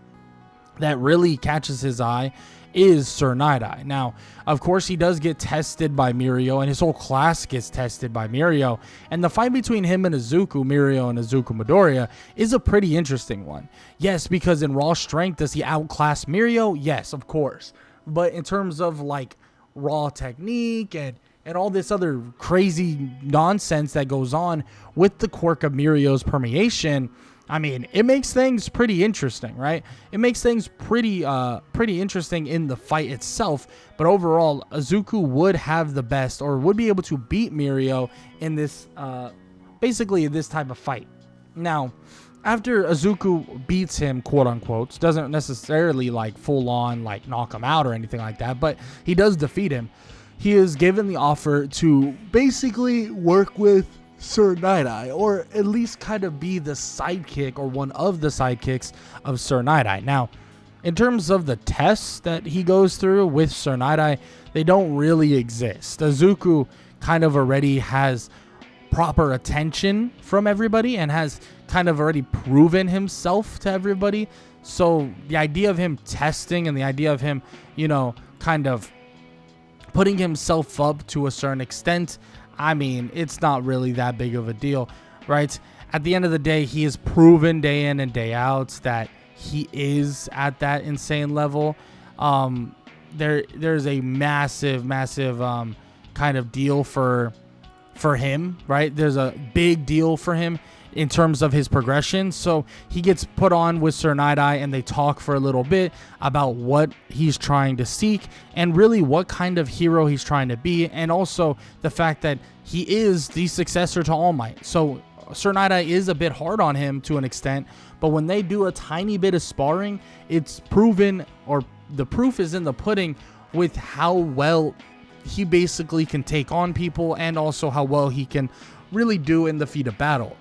that really catches his eye is Sir Night-Eye. Now, of course, he does get tested by Mirio, and his whole class gets tested by Mirio. And the fight between him and Izuku, Mirio and Izuku Midoriya, is a pretty interesting one. Yes, because in raw strength, does he outclass Mirio? Yes, of course. But in terms of like raw technique and all this other crazy nonsense that goes on with the quirk of Mirio's permeation, I mean, it makes things pretty interesting, right? It makes things pretty interesting in the fight itself. But overall, Izuku would have the best, or would be able to beat Mirio in this, basically this type of fight. Now, after Izuku beats him, quote unquote, doesn't necessarily like full on like knock him out or anything like that, but he does defeat him. He is given the offer to basically work with Sir Night-Eye, or at least kind of be the sidekick or one of the sidekicks of Sir Night-Eye. Now, in terms of the tests that he goes through with Sir Night-Eye, they don't really exist. Izuku kind of already has proper attention from everybody and has kind of already proven himself to everybody. So the idea of him testing and the idea of him, you know, kind of putting himself up to a certain extent, I mean, it's not really that big of a deal, right? At the end of the day, he has proven day in and day out that he is at that insane level. There's a massive kind of deal for him, right? There's a big deal for him in terms of his progression. So he gets put on with Sir Night-Eye, and they talk for a little bit about what he's trying to seek and really what kind of hero he's trying to be, and also the fact that he is the successor to All Might. So Sir Night-Eye is a bit hard on him to an extent, but when they do a tiny bit of sparring, it's proven, or the proof is in the pudding, with how well he basically can take on people and also how well he can really do in the feat of battle.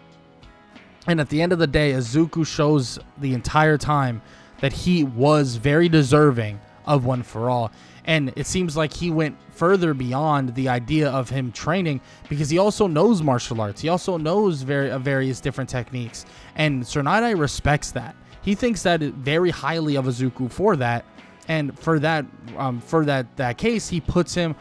And at the end of the day, Izuku shows the entire time that he was very deserving of One for All. And it seems like he went further beyond the idea of him training, because he also knows martial arts. He also knows various different techniques. And Sir Night-Eye respects that. He thinks that very highly of Izuku for that. And for that case, he puts him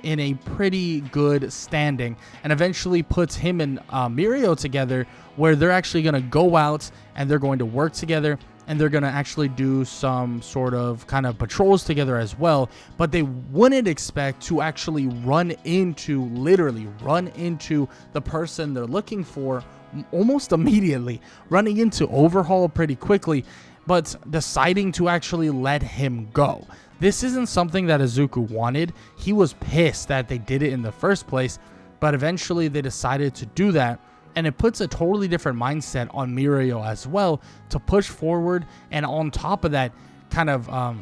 in a pretty good standing, and eventually puts him and Mirio together, where they're actually going to go out and they're going to work together, and they're going to actually do some sort of kind of patrols together as well. But they wouldn't expect to actually literally run into the person they're looking for almost immediately, running into Overhaul pretty quickly, but deciding to actually let him go. This isn't something that Izuku wanted. He was pissed that they did it in the first place, but eventually they decided to do that, and it puts a totally different mindset on Mirio as well to push forward, and on top of that, kind of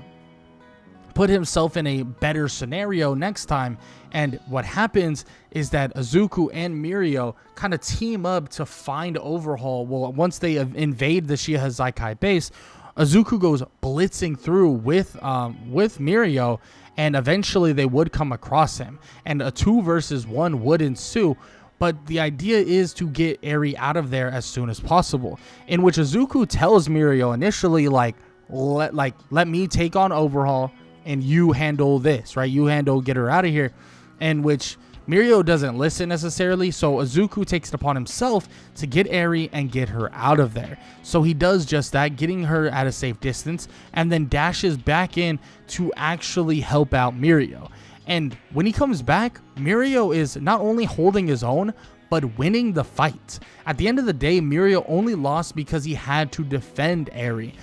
put himself in a better scenario next time. And what happens is that Izuku and Mirio kind of team up to find Overhaul. Well, once they invade the Shiha Zenkai base, Izuku goes blitzing through with Mirio, and eventually they would come across him, and a 2 versus 1 would ensue. But the idea is to get Eri out of there as soon as possible, in which Izuku tells Mirio initially, let me take on Overhaul and you handle this, right? You get her out of here. In which Mirio doesn't listen necessarily, so Izuku takes it upon himself to get Eri and get her out of there. So he does just that, getting her at a safe distance, and then dashes back in to actually help out Mirio. And when he comes back, Mirio is not only holding his own, but winning the fight. At the end of the day, Mirio only lost because he had to defend Eri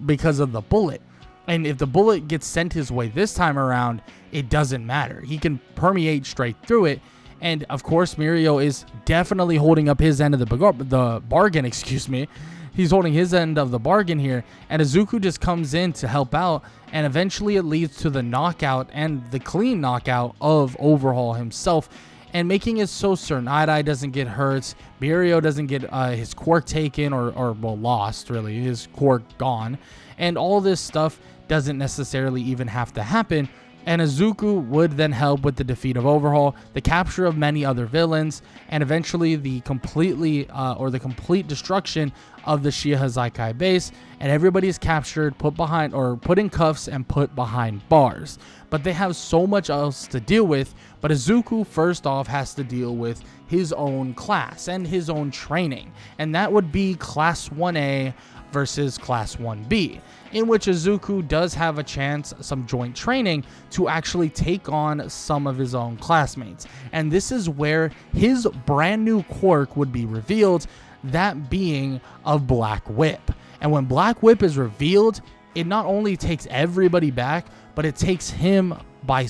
because of the bullet. And if the bullet gets sent his way this time around, it doesn't matter. He can permeate straight through it. And of course, Mirio is definitely holding up his end of the bargain, he's holding his end of the bargain here, and Izuku just comes in to help out, and eventually it leads to the knockout and the clean knockout of Overhaul himself, and making it so Sir Night-Eye doesn't get hurt, Mirio doesn't get his quirk taken or lost, really, his quirk gone, and all this stuff doesn't necessarily even have to happen. And Izuku would then help with the defeat of Overhaul, the capture of many other villains, and eventually the complete destruction of the Shiha Zenkai base, and everybody is captured, put in cuffs and put behind bars. But they have so much else to deal with, but Izuku first off has to deal with his own class and his own training, and that would be Class 1A versus Class 1B, in which Izuku does have a chance, some joint training, to actually take on some of his own classmates. And this is where his brand new quirk would be revealed, that being of Black Whip. And when Black Whip is revealed, it not only takes everybody back, but it takes him by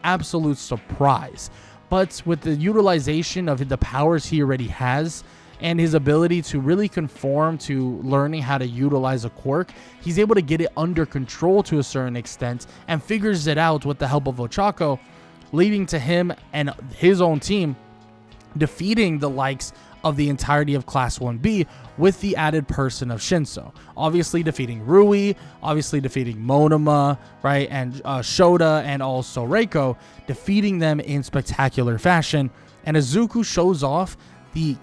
absolute surprise. But with the utilization of the powers he already has, and his ability to really conform to learning how to utilize a quirk, he's able to get it under control to a certain extent and figures it out with the help of Ochako, leading to him and his own team defeating the likes of the entirety of Class 1B with the added person of Shinso. Obviously defeating Rui, obviously defeating Monoma, right, and Shota, and also Reiko, defeating them in spectacular fashion. And Izuku shows off the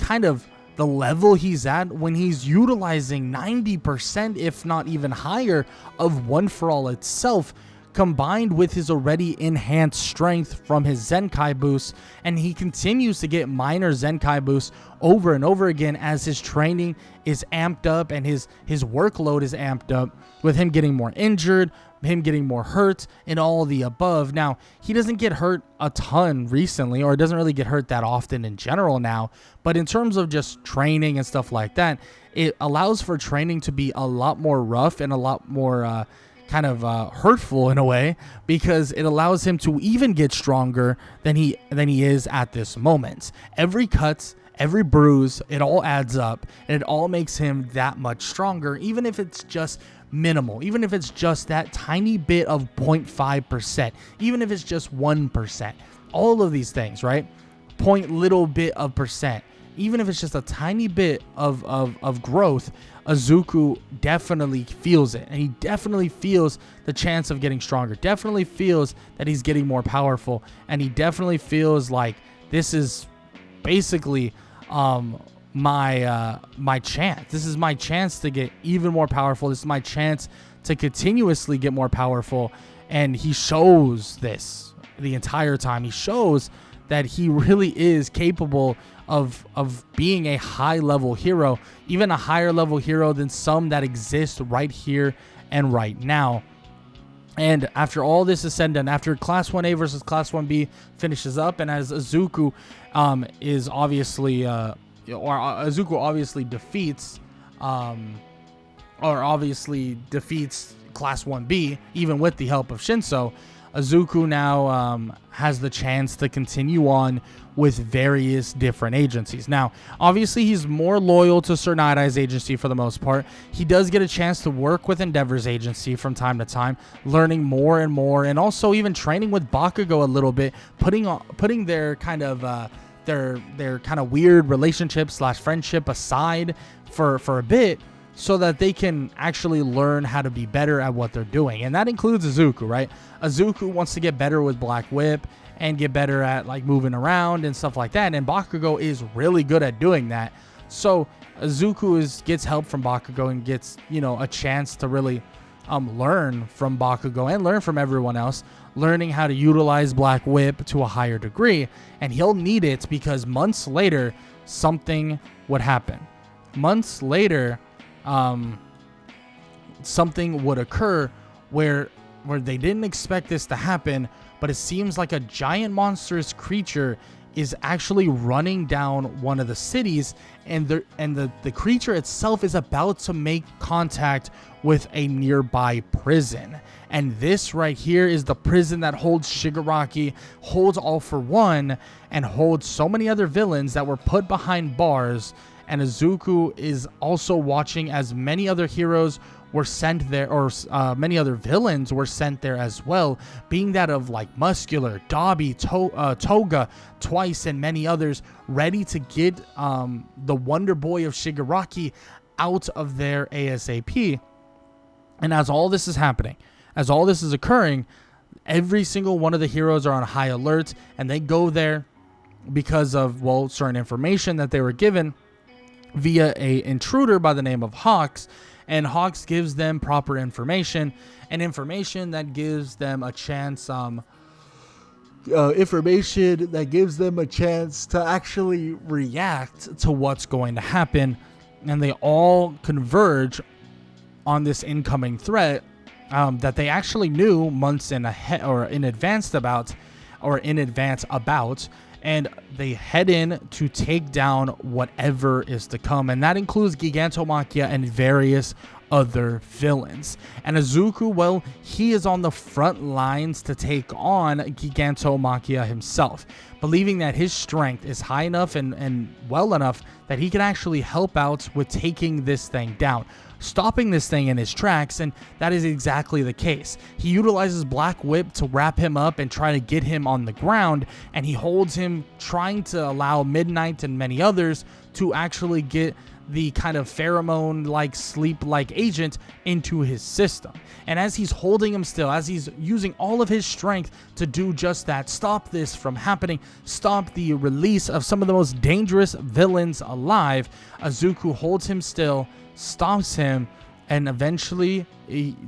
level he's at when he's utilizing 90%, if not even higher, of One For All itself, combined with his already enhanced strength from his Zenkai boosts, and he continues to get minor Zenkai boosts over and over again as his training is amped up and his workload is amped up, with him getting more injured, him getting more hurt, and all the above. Now, he doesn't get hurt a ton recently, or doesn't really get hurt that often in general now, but in terms of just training and stuff like that, it allows for training to be a lot more rough and a lot more hurtful in a way, because it allows him to even get stronger than he is at this moment. Every cut, every bruise, it all adds up, and it all makes him that much stronger, even if it's just minimal, even if it's just that tiny bit of 0.5%, even if it's just 1%, all of these things, right? Little bit of percent, even if it's just a tiny bit of growth, Izuku definitely feels it, and he definitely feels the chance of getting stronger, definitely feels that he's getting more powerful, and he definitely feels like this is basically my chance. This is my chance to get even more powerful. This is my chance to continuously get more powerful. And he shows this the entire time. He shows that he really is capable of being a high level hero, even a higher level hero than some that exist right here and right now. And after all this is said and done, after Class 1A versus Class 1B finishes up, and as Izuku is obviously Izuku obviously defeats Class 1B, even with the help of Shinso, Izuku now has the chance to continue on with various different agencies. Now, obviously, he's more loyal to Sir Night-Eye's agency for the most part. He does get a chance to work with Endeavor's agency from time to time, learning more and more, and also even training with Bakugo a little bit, putting their kind of weird relationship / friendship aside for a bit, so that they can actually learn how to be better at what they're doing. And that includes Izuku, right? Izuku wants to get better with Black Whip and get better at like moving around and stuff like that. And Bakugo is really good at doing that. So Izuku gets help from Bakugo and gets, a chance to really learn from Bakugo and learn from everyone else, learning how to utilize Black Whip to a higher degree. And he'll need it because months later, something would happen. Months later, something would occur where they didn't expect this to happen, but it seems like a giant monstrous creature is actually running down one of the cities, and the creature itself is about to make contact with a nearby prison. And this right here is the prison that holds Shigaraki, holds All For One, and holds so many other villains that were put behind bars and Izuku is also watching as many other heroes were sent there, or many other villains were sent there as well, being that of like Muscular, Dabi, Toga, Twice, and many others, ready to get the Wonder Boy of Shigaraki out of there ASAP. And as all this is happening, as all this is occurring, every single one of the heroes are on high alert, and they go there because of, well, certain information that they were given via a intruder by the name of Hawks. And Hawks gives them proper information, and information that gives them a chance, information that gives them a chance to actually react to what's going to happen. And they all converge on this incoming threat that they actually knew months in advance about, and they head in to take down whatever is to come, and that includes Gigantomachia and various other villains. And Izuku, well, he is on the front lines to take on Gigantomachia himself, believing that his strength is high enough and well enough that he can actually help out with taking this thing down, stopping this thing in his tracks. And that is exactly the case. He utilizes Black Whip to wrap him up and try to get him on the ground, and he holds him, trying to allow Midnight and many others to actually get the kind of pheromone-like, sleep-like agent into his system. And as he's holding him still, as he's using all of his strength to do just that, stop this from happening, stop the release of some of the most dangerous villains alive, Izuku holds him still, stops him, and eventually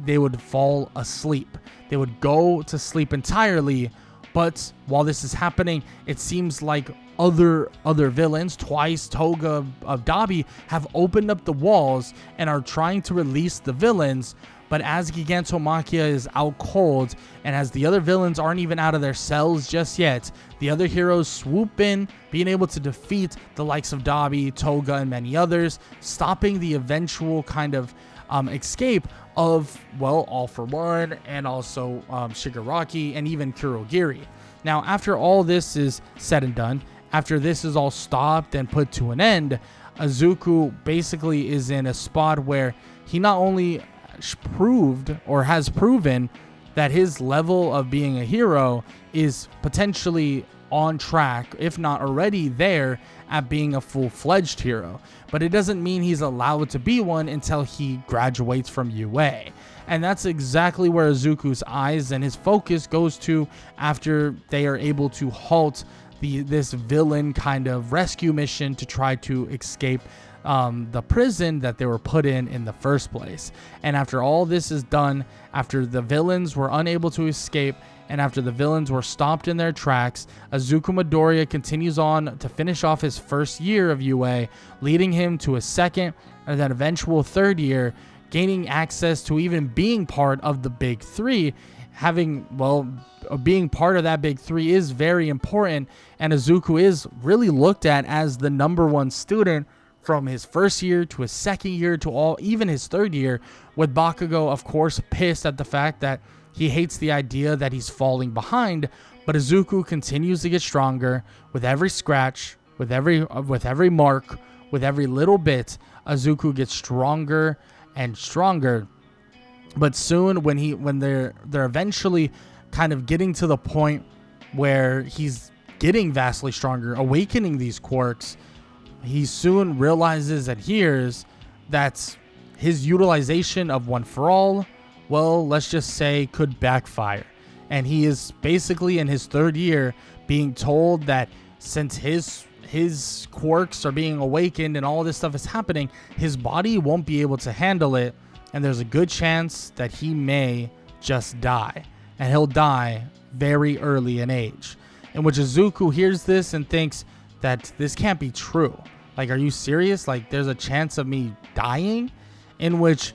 they would fall asleep. They would go to sleep entirely. But while this is happening, it seems like other villains, Twice, Toga, of Dabi, have opened up the walls and are trying to release the villains. But as Gigantomachia is out cold, and as the other villains aren't even out of their cells just yet, the other heroes swoop in, being able to defeat the likes of Dabi, Toga, and many others, stopping the eventual kind of escape of, well, All For One, and also Shigaraki, and even Kurogiri. Now, after all this is said and done, after this is all stopped and put to an end, Izuku basically is in a spot where he not only proved or has proven that his level of being a hero is potentially on track, if not already there, at being a full-fledged hero, but it doesn't mean he's allowed to be one until he graduates from UA. And that's exactly where Izuku's eyes and his focus goes to after they are able to halt this villain kind of rescue mission to try to escape the prison that they were put in the first place. And after all this is done, after the villains were unable to escape, and after the villains were stopped in their tracks, Izuku Midoriya continues on to finish off his first year of UA, leading him to a second and then eventual third year, gaining access to even being part of the Big Three. Being part of that Big Three is very important, and Izuku is really looked at as the number one student from his first year to his second year to even his third year, with Bakugo, of course, pissed at the fact that he hates the idea that he's falling behind. But Izuku continues to get stronger with every scratch, with every mark, with every little bit. Izuku gets stronger and stronger. But soon, when they're eventually kind of getting to the point where he's getting vastly stronger, awakening these quirks, he soon realizes and hears that his utilization of One For All, well, let's just say, could backfire. And he is basically in his third year being told that since his quirks are being awakened and all this stuff is happening, his body won't be able to handle it, and there's a good chance that he may just die. And he'll die very early in age. In which Izuku hears this and thinks that this can't be true. Like, are you serious? Like, there's a chance of me dying? In which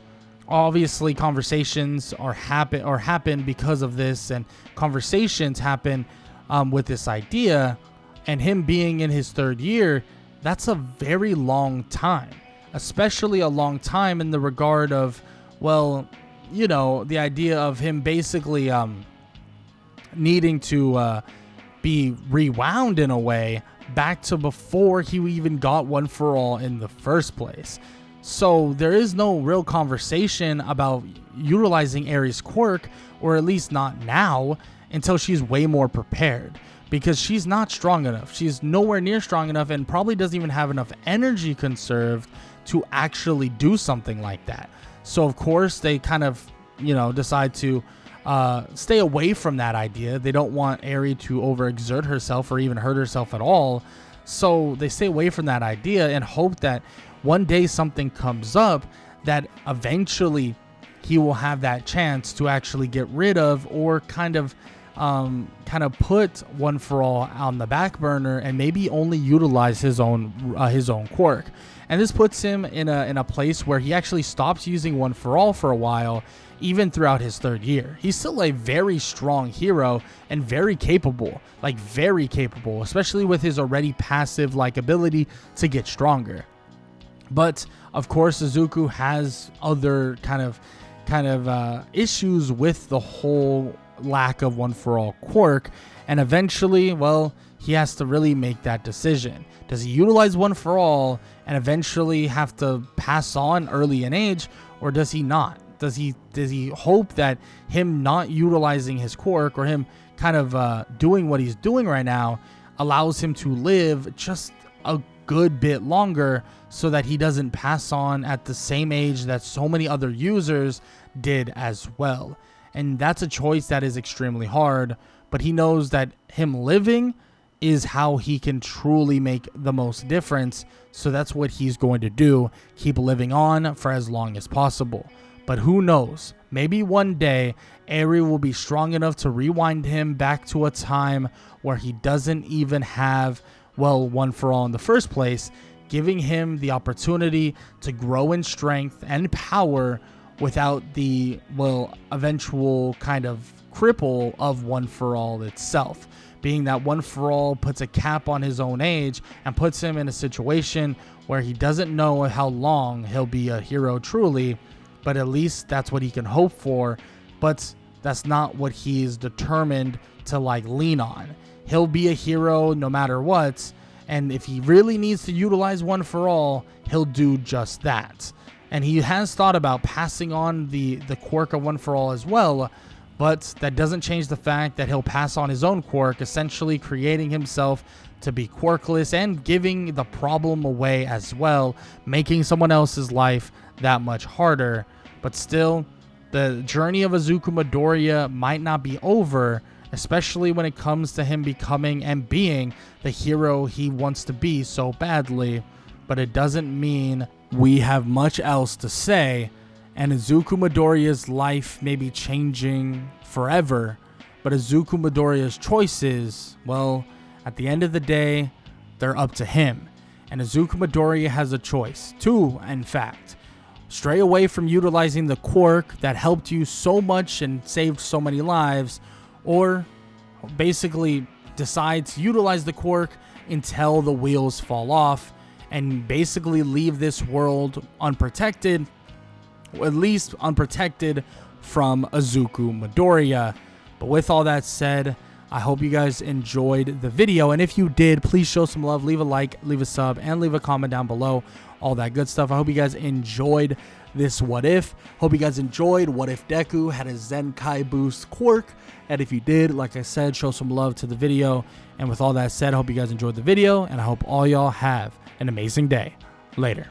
obviously conversations happen because of this, and conversations happen with this idea. And him being in his third year, that's a very long time, especially a long time in the regard of, well, the idea of him basically needing to be rewound in a way back to before he even got One For All in the first place. So there is no real conversation about utilizing Eri's quirk, or at least not now, until she's way more prepared, because she's not strong enough. She's nowhere near strong enough, and probably doesn't even have enough energy conserved to actually do something like that. So of course they kind of, decide to stay away from that idea. They don't want Eri to overexert herself or even hurt herself at all. So they stay away from that idea and hope that one day something comes up that eventually he will have that chance to actually get rid of, or kind of put One For All on the back burner and maybe only utilize his own quirk. And this puts him in a place where he actually stops using One For All for a while, even throughout his third year. He's still a very strong hero and very capable, especially with his already passive ability to get stronger. But of course, Izuku has other kind of issues with the whole lack of One For All quirk, and eventually, well, he has to really make that decision. Does he utilize One For All and eventually have to pass on early in age, or does he not? Does he hope that him not utilizing his quirk, or him kind of doing what he's doing right now, allows him to live just a good bit longer, so that he doesn't pass on at the same age that so many other users did as well? And that's a choice that is extremely hard, but he knows that him living is how he can truly make the most difference. So that's what he's going to do, keep living on for as long as possible. But who knows, maybe one day Eri will be strong enough to rewind him back to a time where he doesn't even have, One For All in the first place, giving him the opportunity to grow in strength and power without the, eventual kind of cripple of One For All itself. Being that One For All puts a cap on his own age and puts him in a situation where he doesn't know how long he'll be a hero truly, but at least that's what he can hope for. But that's not what he's determined to lean on. He'll be a hero no matter what, and if he really needs to utilize One For All, he'll do just that. And he has thought about passing on the quirk of One For All as well, but that doesn't change the fact that he'll pass on his own quirk, essentially creating himself to be quirkless and giving the problem away as well, making someone else's life that much harder. But still, the journey of Izuku Midoriya might not be over, especially when it comes to him becoming and being the hero he wants to be so badly. But it doesn't mean we have much else to say, and Izuku Midoriya's life may be changing forever, but Izuku Midoriya's choices, at the end of the day, they're up to him. And Izuku Midoriya has a choice, too, in fact. Stray away from utilizing the quirk that helped you so much and saved so many lives, or basically decide to utilize the quirk until the wheels fall off and basically leave this world unprotected, or at least unprotected from Izuku Midoriya. But with all that said, I hope you guys enjoyed the video, and if you did, please show some love, leave a like, leave a sub, and leave a comment down below, all that good stuff. I hope you guys enjoyed this What If. Hope you guys enjoyed What If Deku had a Zenkai boost quirk, and if you did, like I said, show some love to the video. And with all that said, I hope you guys enjoyed the video, and I hope all y'all have an amazing day. Later.